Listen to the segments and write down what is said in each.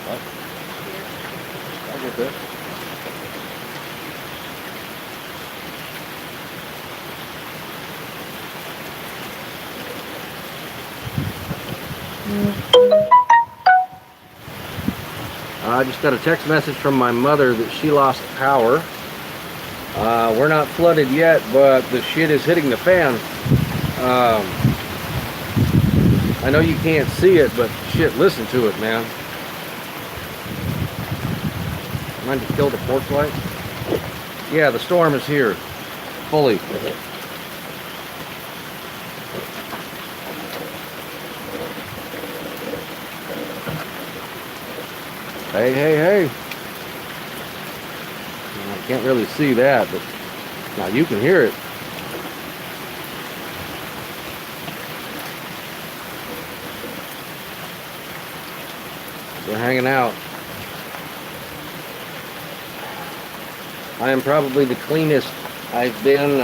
I'll get this. I just got a text message from my mother that she lost power. We're not flooded yet, but the shit is hitting the fan. I know you can't see it, but shit, listen to it, man. Mind to kill the porch light? Yeah, the storm is here. Fully. Hey, hey, hey. I can't really see that, but now you can hear it. We're hanging out. I am probably the cleanest I've been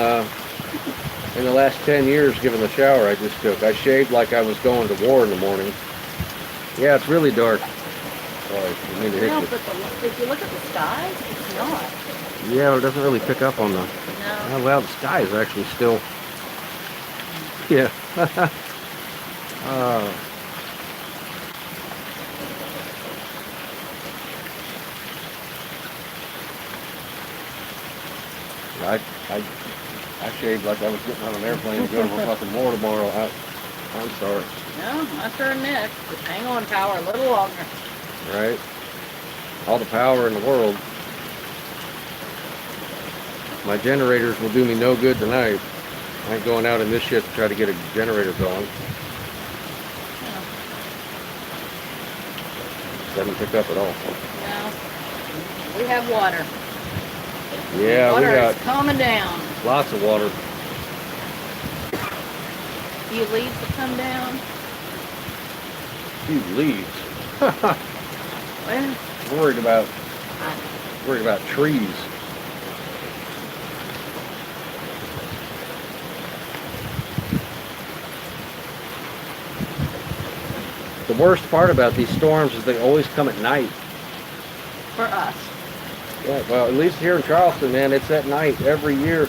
in the last 10 years given the shower I just took. I shaved like I was going to war in the morning. Yeah, it's really dark. Sorry, I mean to hit you. But if you look at the sky, it's not. Yeah, it doesn't really pick up on the... No. Oh, well, the sky is actually still... Yeah. I shaved like I was getting on an airplane to go to fucking war tomorrow. I'm sorry. No, my turn next. Just hang on, power, a little longer. Right? All the power in the world. My generators will do me no good tonight. I ain't going out in this shit to try to get a generator going. Yeah. Doesn't pick up at all. No. We have water. Yeah, water we got is coming down. lots of water. Few leaves that come down. Few leaves. Well, worried about trees. The worst part about these storms is they always come at night. for us. Yeah, well, at least here in Charleston, man, it's at night every year.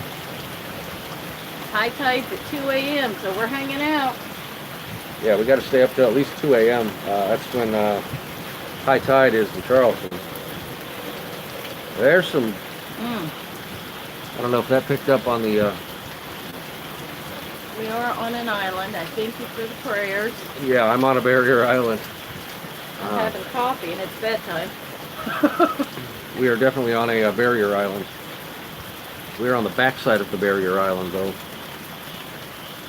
High tide's at 2 a.m., so we're hanging out. Yeah, we got to stay up till at least 2 a.m. That's when high tide is in Charleston. There's some... I don't know if that picked up on the... We are on an island. I thank you for the prayers. Yeah, I'm on a barrier island. I'm having coffee and it's bedtime. We are definitely on a barrier island. We're on the backside of the barrier island, though.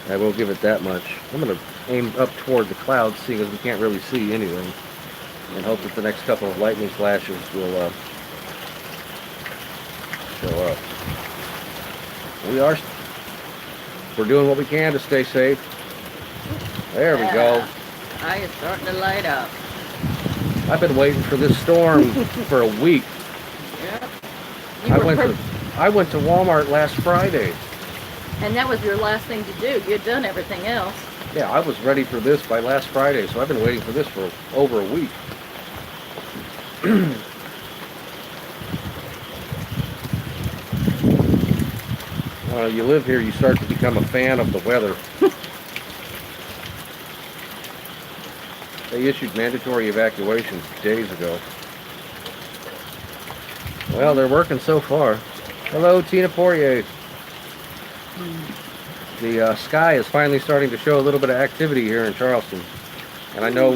I will give it that much. I'm going to aim up toward the clouds, seeing as we can't really see anything, and hope that the next couple of lightning flashes will show up. We're doing what we can to stay safe. There we go. I is starting to light up. I've been waiting for this storm for a week. Yep. I went to Walmart last Friday. And that was your last thing to do. You'd done everything else. Yeah, I was ready for this by last Friday, so I've been waiting for this for over a week. You live here, you start to become a fan of the weather. They issued mandatory evacuations days ago. Well, they're working so far. Hello, Tina Poirier. The sky is finally starting to show a little bit of activity here in Charleston, and I know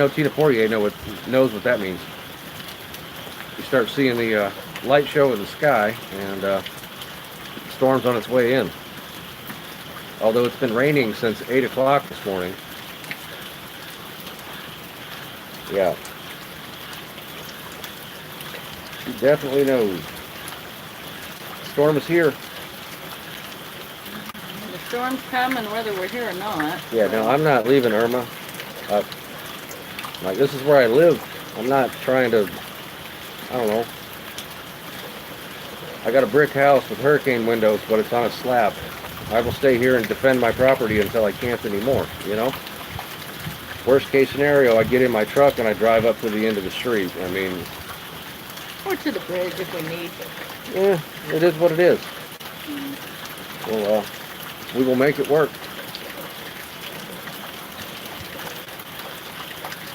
Tina Poirier knows what that means. You start seeing the light show in the sky, and the storm's on its way in. Although it's been raining since 8 o'clock this morning. Yeah. She definitely knows. The storm is here. The storm's coming whether we're here or not. Yeah, no, I'm not leaving, Irma. Like, this is where I live. I'm not trying to, I don't know. I got a brick house with hurricane windows, but it's on a slab. I will stay here and defend my property until I can't anymore, you know? Worst case scenario, I get in my truck and I drive up to the end of the street. I mean, Or to the bridge if we need. yeah, it is what it is. Well, we will make it work.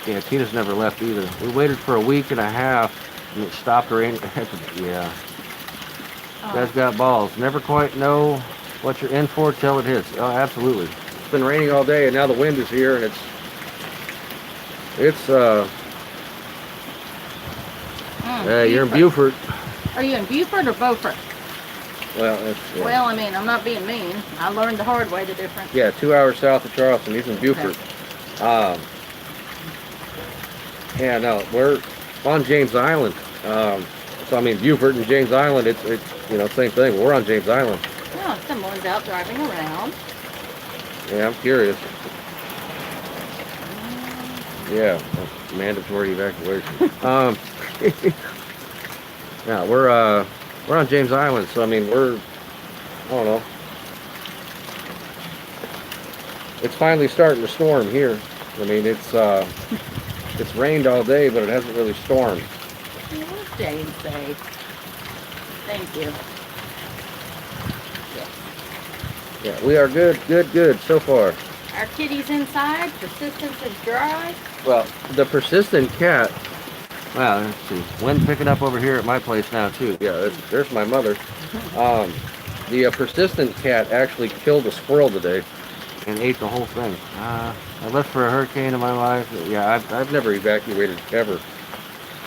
Yeah, Tina's never left either. We waited for a week and a half and it stopped raining. Yeah. You guys got balls. Never quite know what you're in for till it hits. Oh, absolutely. It's been raining all day and now the wind is here and you're in Beaufort. Are you in Beaufort or Beaufort? Well, yeah. Well, I mean, I'm not being mean. I learned the hard way the difference. Yeah, 2 hours south of Charleston. He's in Beaufort. Okay. Yeah, no, we're on James Island. So I mean, Beaufort and James Island, it's same thing. We're on James Island. Oh, someone's out driving around. Yeah, I'm curious. Yeah, mandatory evacuation. Yeah, we're on James Island, so I mean, I don't know. It's finally starting to storm here. I mean, it's rained all day, but it hasn't really stormed. What did Jane say? Thank you. Yeah, we are good so far. Our kitty's inside. Persistence is dry. Well, the persistent cat. Wow, let's see. Wind picking up over here at my place now too. Yeah, there's my mother. The persistent cat actually killed a squirrel today and ate the whole thing. I left for a hurricane in my life. Yeah, I've never evacuated ever.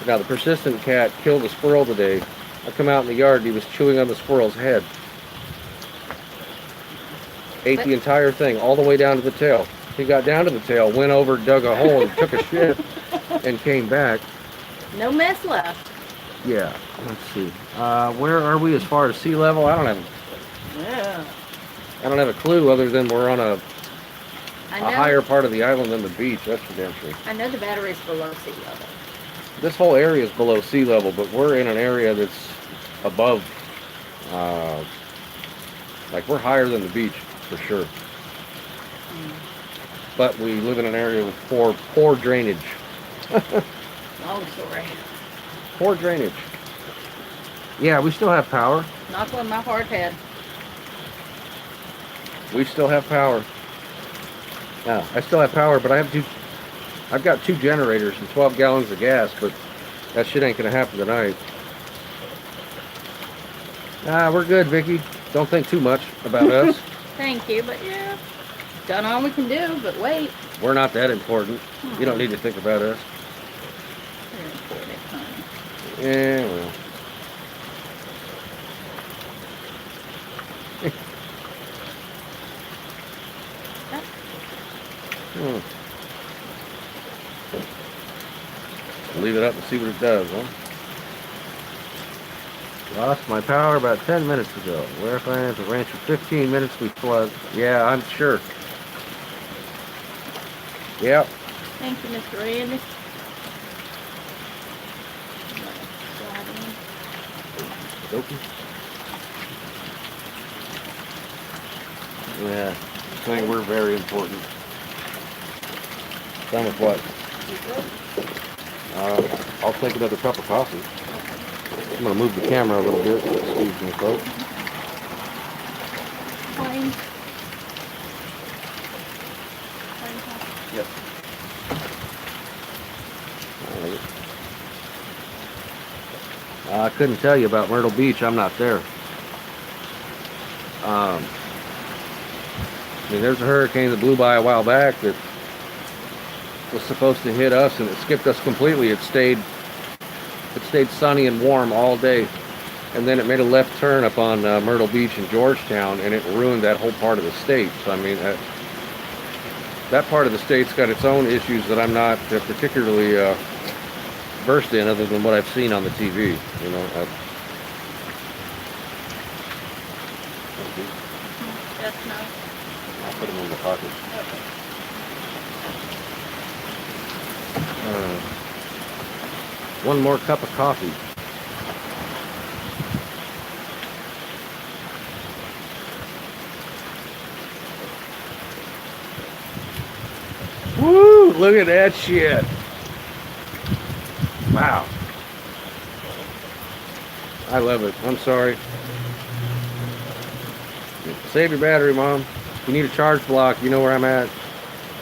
Now the persistent cat killed a squirrel today. I come out in the yard and he was chewing on the squirrel's head. Ate the entire thing all the way down to the tail. He got down to the tail, went over, dug a hole, and took a shit, and came back. No mess left. Yeah, let's see. Where are we as far as sea level? I don't have a clue other than we're on a higher part of the island than the beach. That's for damn sure. I know the battery's below sea level. This whole area is below sea level, but we're in an area that's above, like we're higher than the beach for sure. But we live in an area with poor drainage. Long story. Poor drainage. Yeah, we still have power. Knock on my hard head. We still have power. Yeah, I still have power, but I've got 2 generators and 12 gallons of gas, but that shit ain't gonna happen tonight. We're good, Vicky. Don't think too much about us. Thank you, but yeah, done all we can do, but wait. We're not that important. You don't need to think about us. You're important, honey. Yeah, well. Leave it up and see what it does, huh? Lost my power about 10 minutes ago. Where if I am at the ranch for 15 minutes, we flood. Yeah, I'm sure. Yep. Thank you, Mr. Randy. Okay. Yeah, I think we're very important. Done with what? I'll take another cup of coffee. I'm going to move the camera a little bit. Excuse me, folks. Plain. Yep. I couldn't tell you about Myrtle Beach. I'm not there. I mean, there's a hurricane that blew by a while back that was supposed to hit us, and it skipped us completely. It stayed sunny and warm all day, and then it made a left turn up on Myrtle Beach in Georgetown, and it ruined that whole part of the state. So I mean, that part of the state's got its own issues that I'm not particularly versed in, other than what I've seen on the TV. You know. That's nice. I'll put them in the pocket. One more cup of coffee. Woo! Look at that shit. Wow. I love it. I'm sorry. Save your battery, Mom. If you need a charge block, you know where I'm at.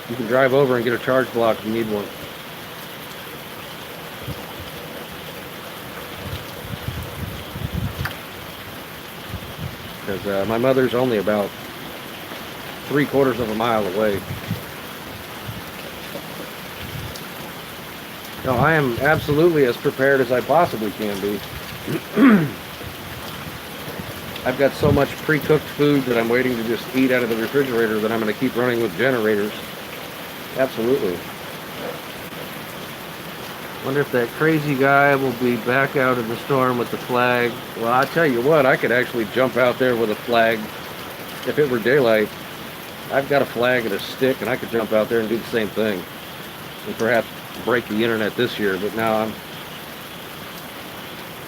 You can drive over and get a charge block if you need one. Because my mother's only about 3/4 of a mile away. No, I am absolutely as prepared as I possibly can be. I've got so much pre-cooked food that I'm waiting to just eat out of the refrigerator that I'm going to keep running with generators. Absolutely. Wonder if that crazy guy will be back out in the storm with the flag. Well, I tell you what, I could actually jump out there with a flag if it were daylight. I've got a flag and a stick, and I could jump out there and do the same thing. And perhaps break the internet this year, but now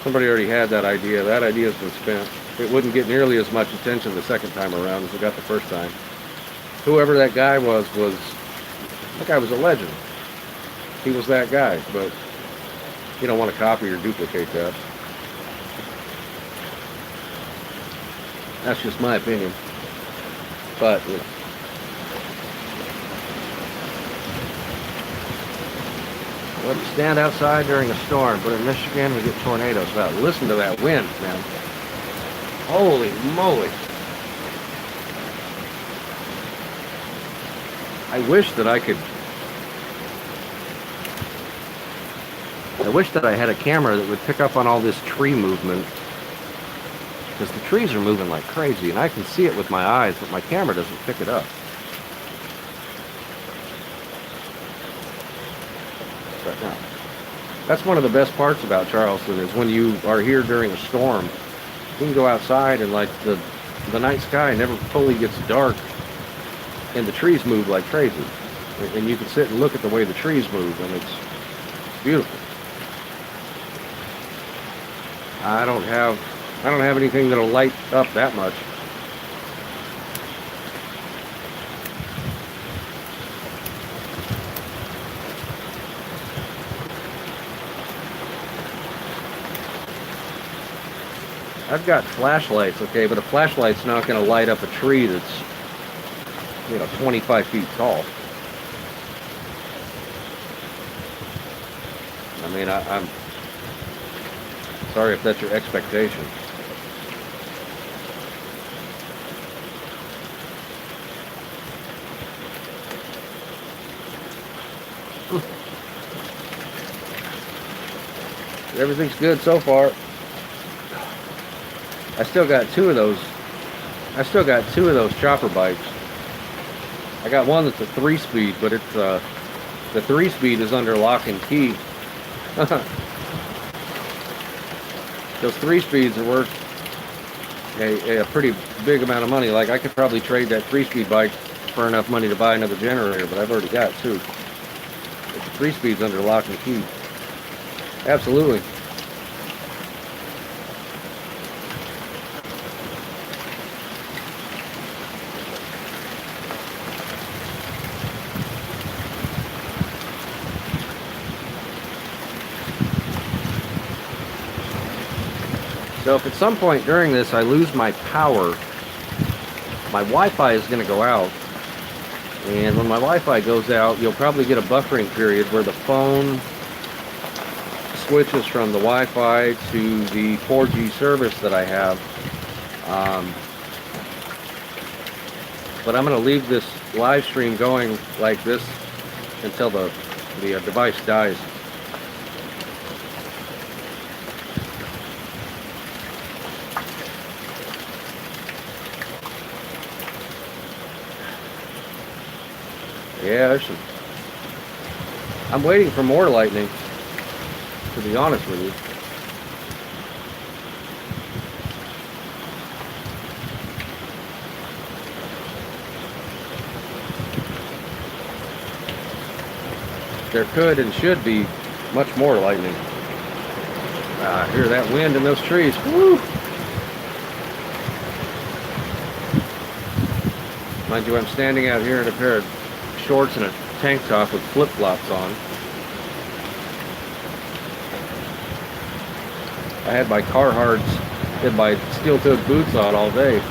somebody already had that idea. That idea's been spent. It wouldn't get nearly as much attention the second time around as it got the first time. Whoever that guy was that guy was a legend. He was that guy, but you don't want to copy or duplicate that. That's just my opinion. But well, stand outside during a storm, but in Michigan we get tornadoes. Wow, listen to that wind, man. Holy moly. I wish that I had a camera that would pick up on all this tree movement. Because the trees are moving like crazy, and I can see it with my eyes, but my camera doesn't pick it up. Right now. That's one of the best parts about Charleston, is when you are here during a storm, you can go outside and like the night sky never fully gets dark, and the trees move like crazy. And you can sit and look at the way the trees move, and it's beautiful. I don't have anything that'll light up that much. I've got flashlights, okay, but a flashlight's not going to light up a tree that's, 25 feet tall. I mean, I'm sorry if that's your expectation. Everything's good so far. I still got two of those chopper bikes. I got one that's a 3-speed, but it's the 3-speed is under lock and key. Those 3-speeds are worth a pretty big amount of money. Like, I could probably trade that 3-speed bike for enough money to buy another generator, but I've already got two. But the 3-speed's under lock and key. Absolutely. So if at some point during this I lose my power, my Wi-Fi is going to go out. And when my Wi-Fi goes out, you'll probably get a buffering period where the phone switches from the Wi-Fi to the 4G service that I have. But I'm going to leave this live stream going like this until the device dies. Yeah, I'm waiting for more lightning, to be honest with you. There could and should be much more lightning. I hear that wind in those trees. Woo! Mind you, I'm standing out here in a pair of shorts and a tank top with flip-flops on. I had my Carhartts and my steel-toed boots on all day.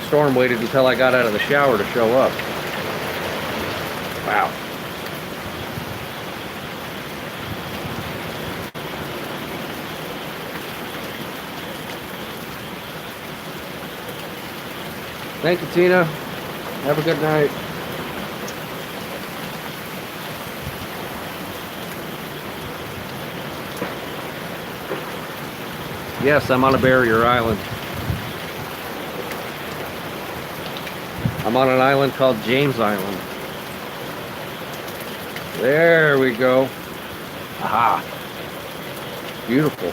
Storm waited until I got out of the shower to show up. Wow. Thank you, Tina. Have a good night. Yes, I'm on a barrier island. I'm on an island called James Island. There we go. Aha. Beautiful.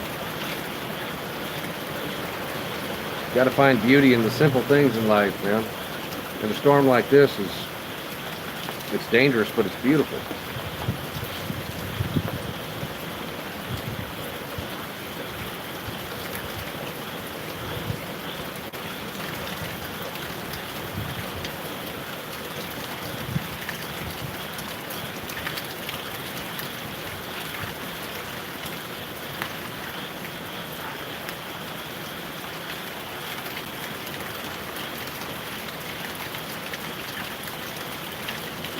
Got to find beauty in the simple things in life, man. And a storm like this it's dangerous, but it's beautiful.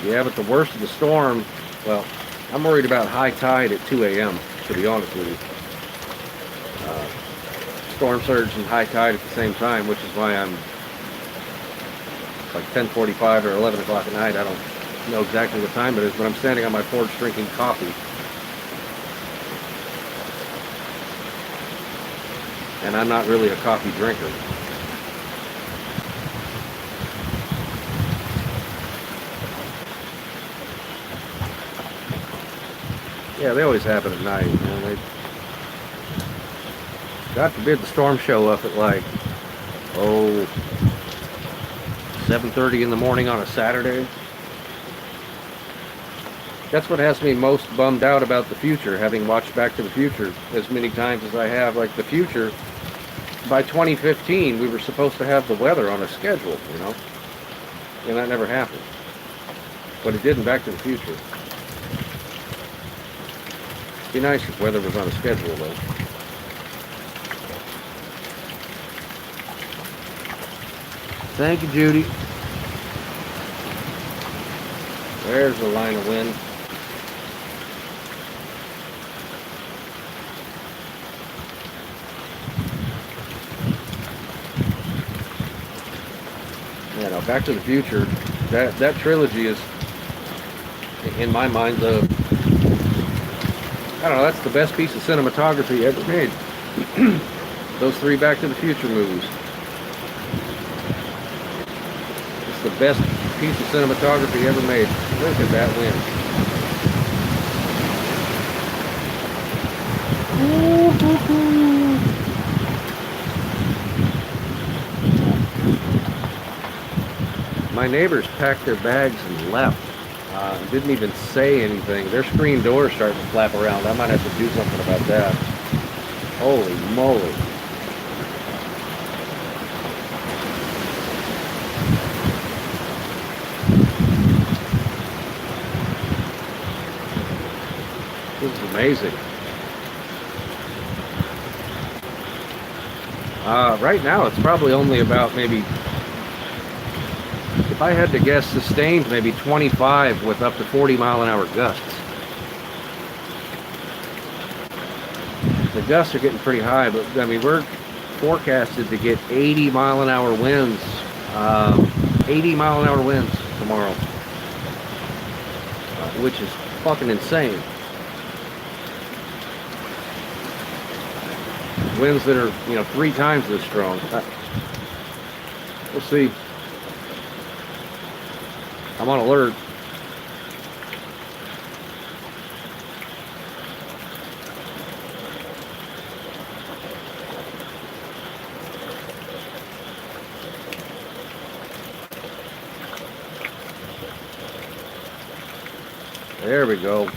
Yeah, but the worst of the storm, well, I'm worried about high tide at 2 a.m., to be honest with you. Storm surge and high tide at the same time, which is why it's like 10:45 or 11 o'clock at night. I don't know exactly what time it is, but I'm standing on my porch drinking coffee. And I'm not really a coffee drinker. Yeah, they always happen at night, man. God forbid the storm show up at like, 7:30 in the morning on a Saturday. That's what has me most bummed out about the future, having watched Back to the Future as many times as I have. Like the future, by 2015, we were supposed to have the weather on a schedule, you know? And that never happened. But it did in Back to the Future. Be nice if weather was on a schedule, though. Thank you, Judy. There's the line of wind. Yeah, now Back to the Future, that trilogy is, in my mind, I don't know, that's the best piece of cinematography ever made. Those three Back to the Future movies. It's the best piece of cinematography ever made. Look at that wind. My neighbors packed their bags and left. Didn't even say anything. Their screen door's starting to flap around. I might have to do something about that. Holy moly. This is amazing. Right now it's probably only about maybe, if I had to guess, sustained maybe 25 with up to 40-mile-an-hour gusts. The gusts are getting pretty high, but I mean, we're forecasted to get 80-mile-an-hour winds, 80-mile-an-hour winds tomorrow, which is fucking insane. Winds that are, 3 times this strong. We'll see. I'm on alert. There we go.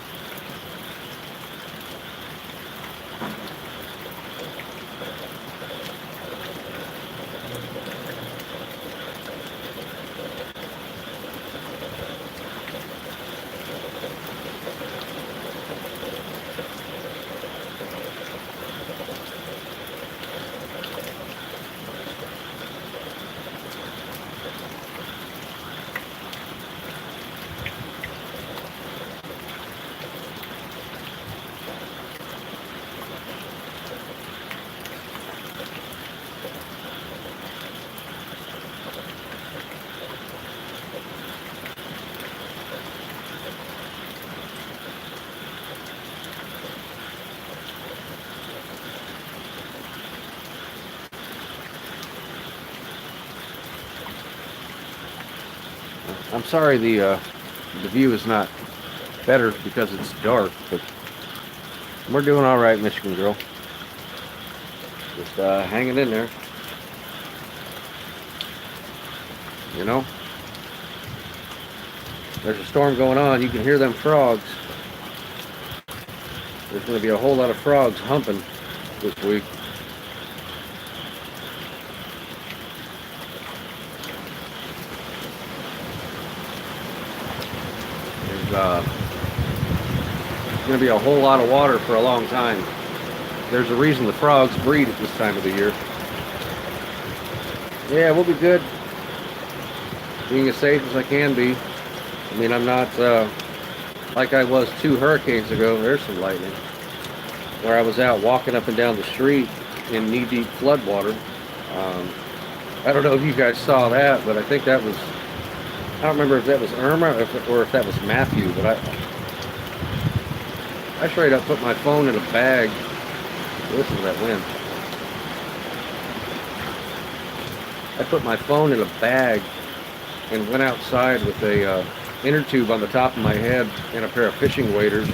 I'm sorry the view is not better because it's dark, but we're doing all right, Michigan girl. Just hanging in there. You know? There's a storm going on. You can hear them frogs. There's going to be a whole lot of frogs humping this week. There's going to be a whole lot of water for a long time. There's a reason the frogs breed at this time of the year. Yeah, we'll be good. Being as safe as I can be. I mean, I'm not like I was 2 hurricanes ago. There's some lightning. Where I was out walking up and down the street in knee-deep floodwater. I don't know if you guys saw that, but I think that was, I don't remember if that was Irma or if that was Matthew, but I straight up put my phone in a bag. Listen to that wind. I put my phone in a bag and went outside with a inner tube on the top of my head and a pair of fishing waders.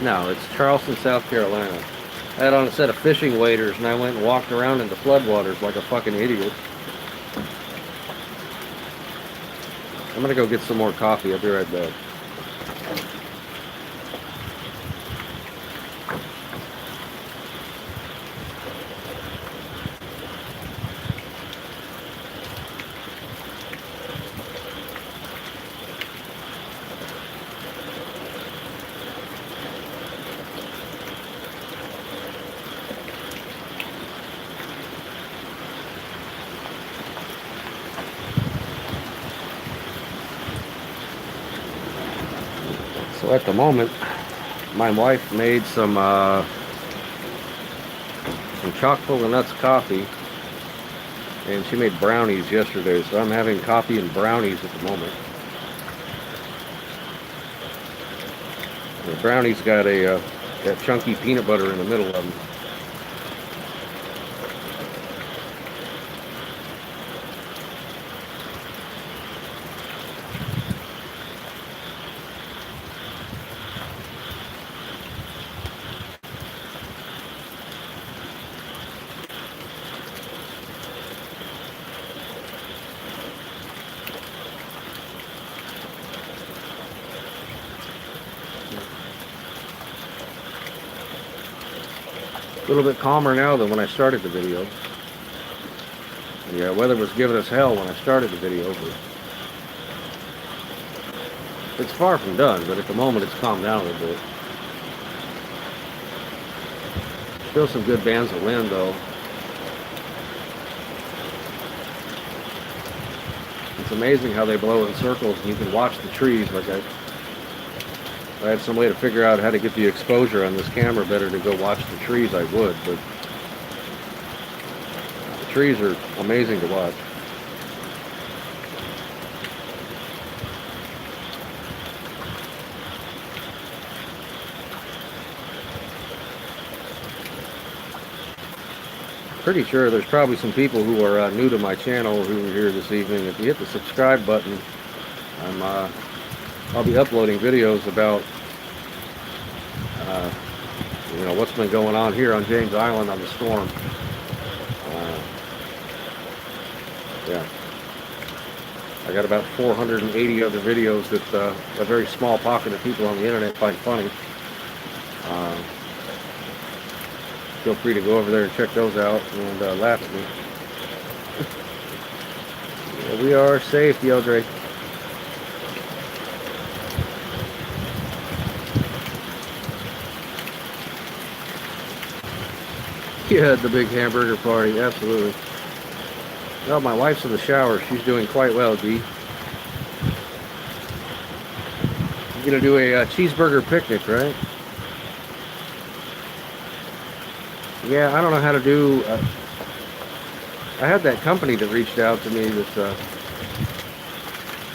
No, it's Charleston, South Carolina. I had on a set of fishing waders and I went and walked around in the floodwaters like a fucking idiot. I'm gonna go get some more coffee. I'll be right back. So at the moment, my wife made some chock full of nuts coffee, and she made brownies yesterday. So I'm having coffee and brownies at the moment. The brownies got that chunky peanut butter in the middle of them. A little bit calmer now than when I started the video. Yeah, weather was giving us hell when I started the video, but it's far from done, but at the moment it's calmed down a little bit. Still some good bands of wind though. It's amazing how they blow in circles and you can watch the trees. Like if I had some way to figure out how to get the exposure on this camera better to go watch the trees, I would, but the trees are amazing to watch. Pretty sure there's probably some people who are new to my channel who are here this evening. If you hit the subscribe button, I'll be uploading videos about you know, what's been going on here on James Island on the storm. Yeah, I got about 480 other videos that a very small pocket of people on the internet find funny. Feel free to go over there and check those out and laugh at me. Yeah, we are safe, Yeldre. Yeah, the big hamburger party, absolutely. Well, my wife's in the shower. She's doing quite well, Dee. You're gonna do a cheeseburger picnic, right? Yeah, I don't know how to do. I had that company that reached out to me. That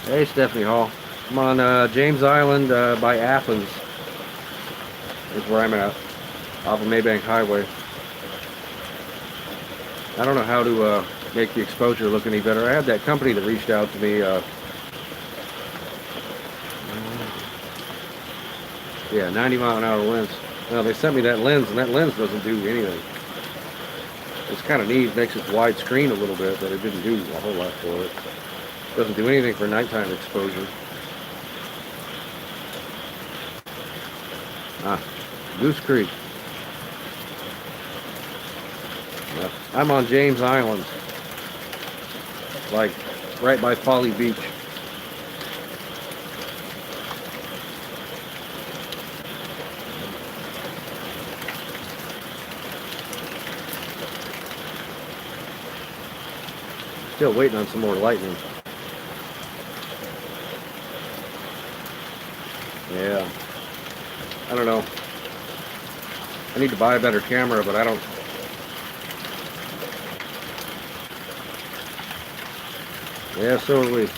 hey, Stephanie Hall, I'm on James Island by Athens. Is where I'm at, off of Maybank Highway. I don't know how to make the exposure look any better. I had that company that reached out to me. Yeah, 90-mile-an-hour lens. Well, they sent me that lens, and that lens doesn't do anything. It's kind of neat. It makes it widescreen a little bit, but it didn't do a whole lot for it. Doesn't do anything for nighttime exposure. Goose Creek. Yep. I'm on James Island, like right by Folly Beach. Still waiting on some more lightning. Yeah. I don't know. I need to buy a better camera, but I don't. Yeah, so are we.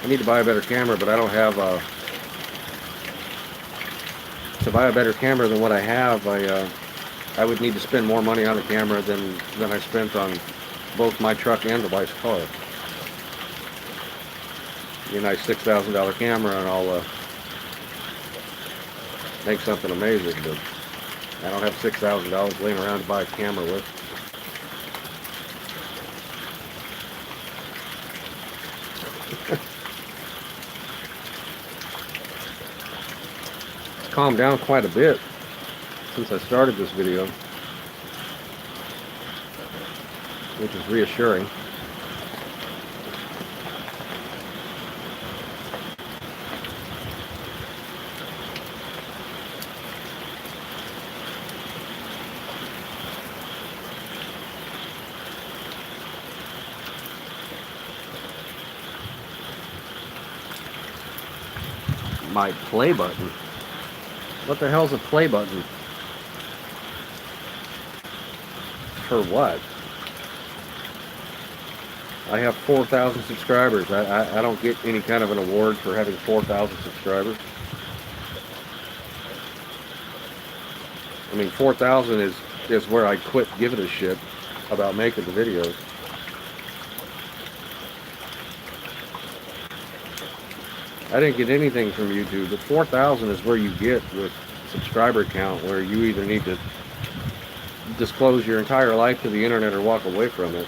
I need to buy a better camera, but I don't have to buy a better camera than what I have. I would need to spend more money on the camera than I spent on both my truck and the wife's car. Be a nice $6,000 camera, and I'll make something amazing. But I don't have $6,000 laying around to buy a camera with. It's calmed down quite a bit since I started this video, which is reassuring. My play button. What the hell's a play button? For what? I have 4,000 subscribers. I don't get any kind of an award for having 4,000 subscribers. I mean, 4,000 is where I quit giving a shit about making the videos. I didn't get anything from YouTube, but 4,000 is where you get with subscriber count, where you either need to disclose your entire life to the internet or walk away from it.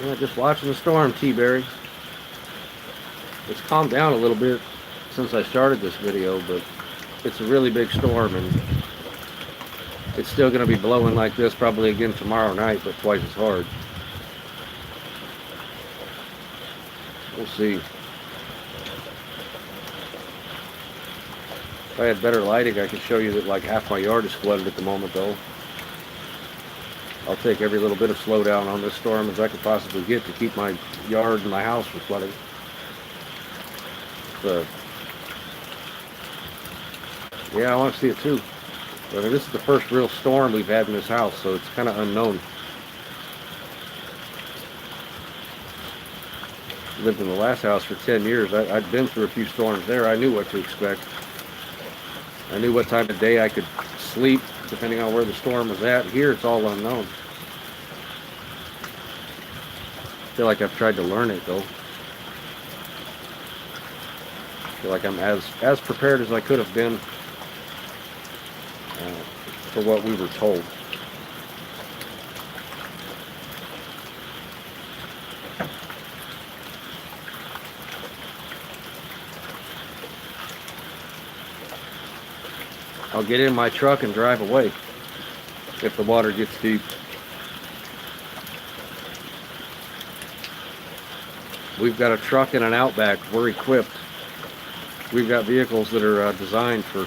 Yeah, just watching the storm, T-Berry. It's calmed down a little bit since I started this video, but it's a really big storm, and it's still going to be blowing like this probably again tomorrow night, but twice as hard. We'll see. If I had better lighting, I could show you that like half my yard is flooded at the moment, though. I'll take every little bit of slowdown on this storm as I could possibly get to keep my yard and my house from flooding. So, yeah, I want to see it too. But this is the first real storm we've had in this house, so it's kind of unknown. Lived in the last house for 10 years. I'd been through a few storms there. I knew what to expect. I knew what time of day I could sleep, depending on where the storm was at. Here, it's all unknown. I feel like I've tried to learn it, though. I feel like I'm as prepared as I could have been for what we were told. I'll get in my truck and drive away if the water gets deep. We've got a truck and an Outback. We're equipped. We've got vehicles that are designed for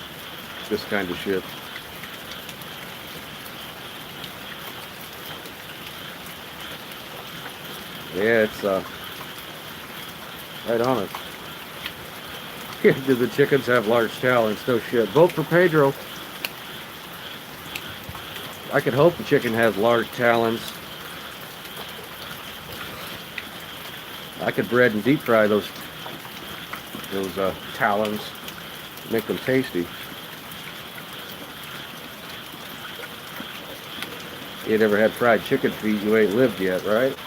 this kind of shit. Yeah, it's right on it. Do the chickens have large talons? No shit. Vote for Pedro. I could hope the chicken has large talons. I could bread and deep fry those talons, make them tasty. You ain't ever had fried chicken feet, you ain't lived yet, right?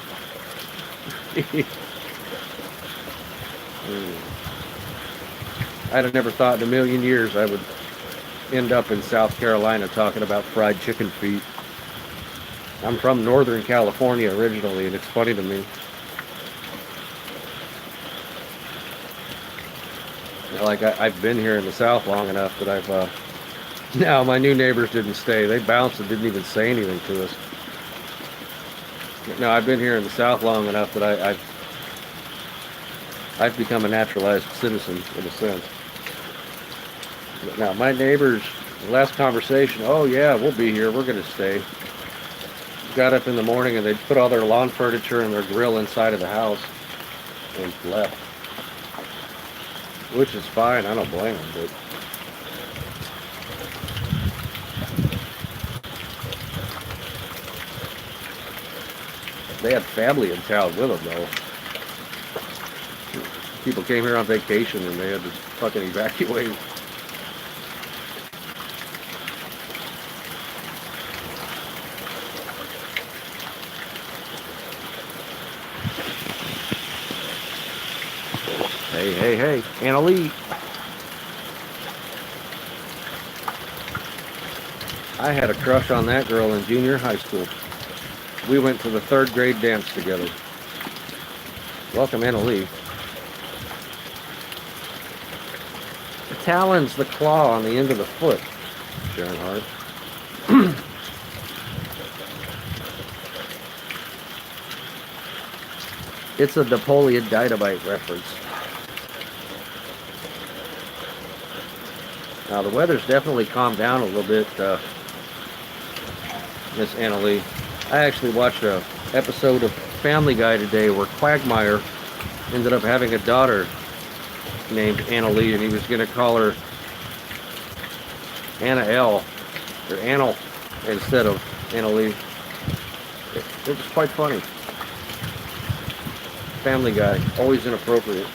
I'd have never thought in a million years I would end up in South Carolina talking about fried chicken feet. I'm from Northern California originally, and it's funny to me. Like, I've been here in the South long enough that I've, now my new neighbors didn't stay. They bounced and didn't even say anything to us. No, I've been here in the South long enough that I've become a naturalized citizen, in a sense. Now, my neighbors, last conversation, oh yeah, we'll be here, we're going to stay. Got up in the morning and they put all their lawn furniture and their grill inside of the house and left. Which is fine, I don't blame them, but they had family in town with them, though. People came here on vacation and they had to fucking evacuate. Hey, Anna Lee. I had a crush on that girl in junior high school. We went to the 3rd grade dance together. Welcome, Anna Lee. The talon's the claw on the end of the foot, Sharon Hart. It's a Napoleon Dynamite reference. Now, the weather's definitely calmed down a little bit, Miss Anna Lee. I actually watched an episode of Family Guy today where Quagmire ended up having a daughter named Anna Lee, and he was going to call her Anna L. or Anna instead of Anna Lee. It was quite funny. Family Guy, always inappropriate.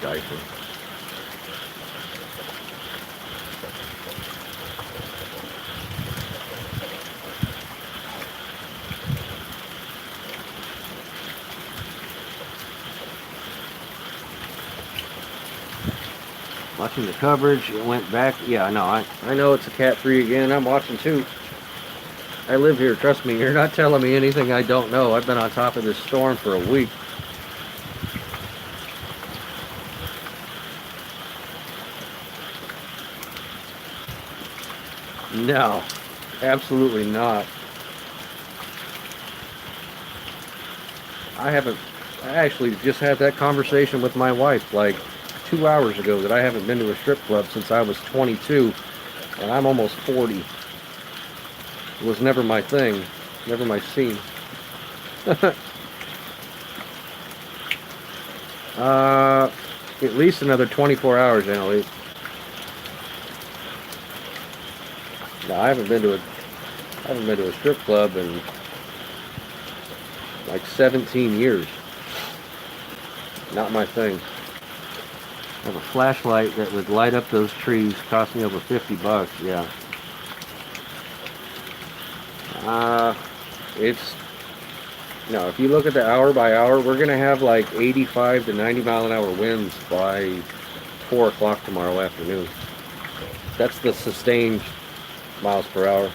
Diaper. Watching the coverage, it went back. Yeah, no, I know it's a cat 3 again. I'm watching too. I live here, trust me. You're not telling me anything I don't know. I've been on top of this storm for a week. No, absolutely not. I actually just had that conversation with my wife like 2 hours ago that I haven't been to a strip club since I was 22, and I'm almost 40. It was never my thing, never my scene. At least another 24 hours, Annalie. No, I haven't been to a strip club in like 17 years. Not my thing. I have a flashlight that would light up those trees. Cost me over $50. Yeah. No, if you look at the hour by hour, we're gonna have like 85 to 90 mile an hour winds by 4 o'clock tomorrow afternoon. That's the sustained miles per hour.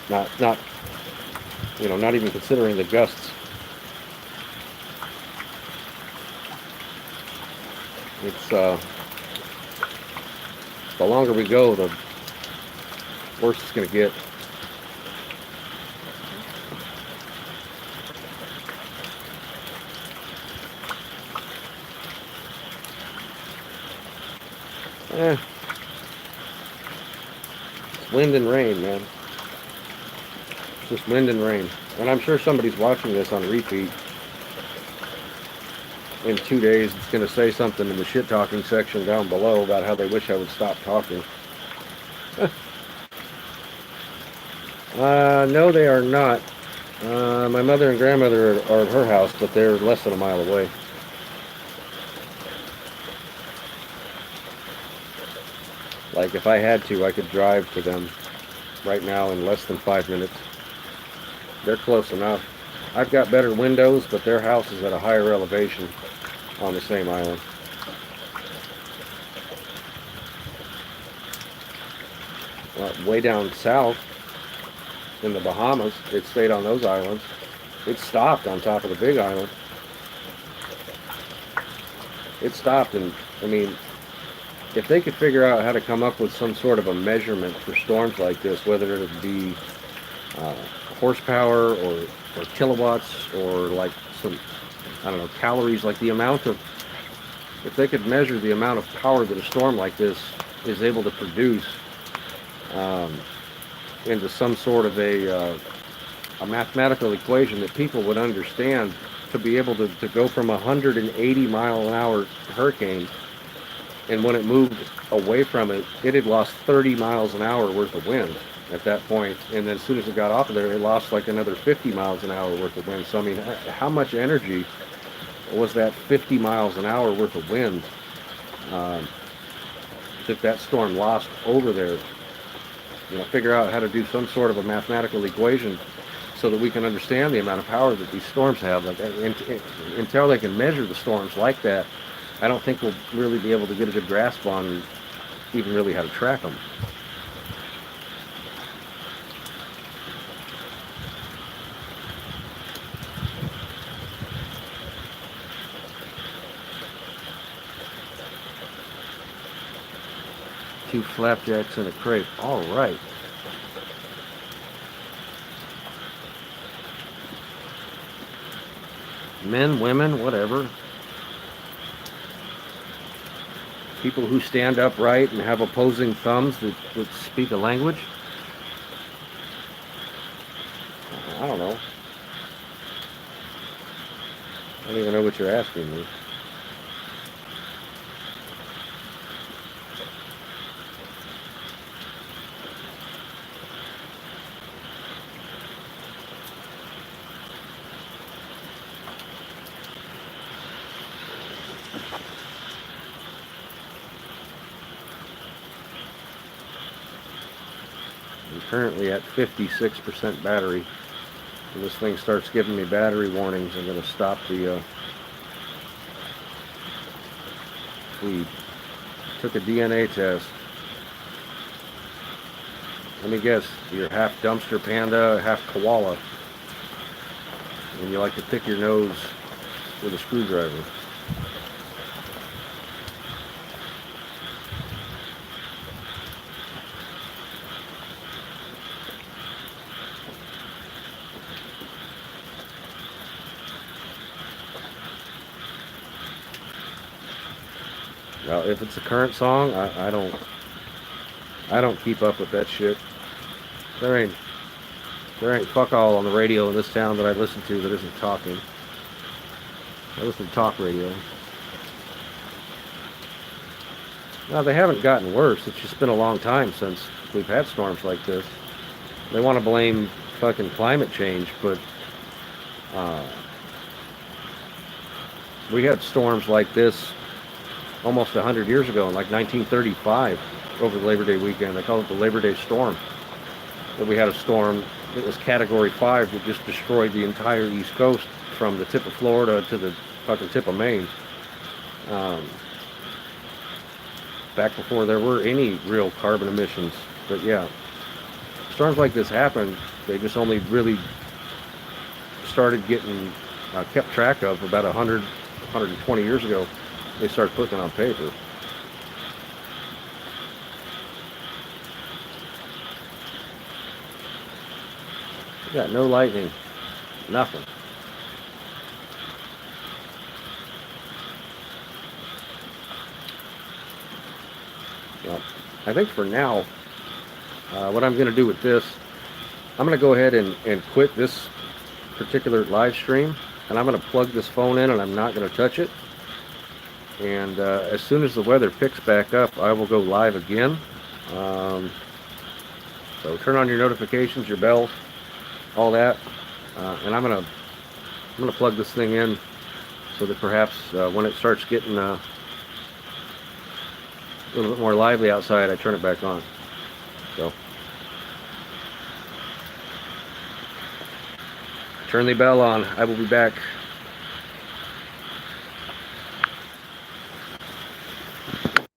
Not, not even considering the gusts. It's the longer we go, the worse it's going to get. It's wind and rain, man. It's just wind and rain. And I'm sure somebody's watching this on repeat. In 2 days, it's going to say something in the shit-talking section down below about how they wish I would stop talking. No, they are not. My mother and grandmother are at her house, but they're less than a mile away. Like, if I had to, I could drive to them right now in less than 5 minutes. They're close enough. I've got better windows, but their house is at a higher elevation on the same island. Well, way down south in the Bahamas, it stayed on those islands. It stopped on top of the big island. It stopped, and I mean, if they could figure out how to come up with some sort of a measurement for storms like this, whether it be horsepower or kilowatts or like some, I don't know, calories, like the amount of, if they could measure the amount of power that a storm like this is able to produce into some sort of a mathematical equation that people would understand, to be able to go from 180 mile an hour hurricane, and when it moved away from it, it had lost 30 miles an hour worth of wind at that point, and then as soon as it got off of there, it lost like another 50 miles an hour worth of wind. So I mean, how much energy was that 50 miles an hour worth of wind that storm lost over there? You know, figure out how to do some sort of a mathematical equation so that we can understand the amount of power that these storms have. Like, until they can measure the storms like that, I don't think we'll really be able to get a good grasp on even really how to track them. Two flapjacks and a crepe. All right. Men, women, whatever. People who stand upright and have opposing thumbs that speak a language. I don't know. I don't even know what you're asking me. Currently at 56% battery. When this thing starts giving me battery warnings, I'm going to stop the we took a DNA test. Let me guess, you're half dumpster panda, half koala, and you like to pick your nose with a screwdriver. Well, if it's a current song, I don't keep up with that shit. There ain't fuck all on the radio in this town that I listen to that isn't talking. I listen to talk radio. Now, they haven't gotten worse. It's just been a long time since we've had storms like this. They want to blame fucking climate change, but we had storms like this almost 100 years ago, in like 1935, over the Labor Day weekend. They call it the Labor Day storm. But we had a storm that was Category 5 that just destroyed the entire East Coast from the tip of Florida to the fucking tip of Maine. Back before there were any real carbon emissions. But yeah, storms like this happen. They just only really started getting kept track of about 100, 120 years ago. they start putting it on paper. We got no lightning, nothing. Well, I think for now, what I'm going to do with this, I'm going to go ahead and quit this particular live stream, and I'm going to plug this phone in, and I'm not going to touch it. And as soon as the weather picks back up, I will go live again. So turn on your notifications, your bells, all that, and I'm gonna plug this thing in so that perhaps when it starts getting a little bit more lively outside, I turn it back on. So turn the bell on. I will be back.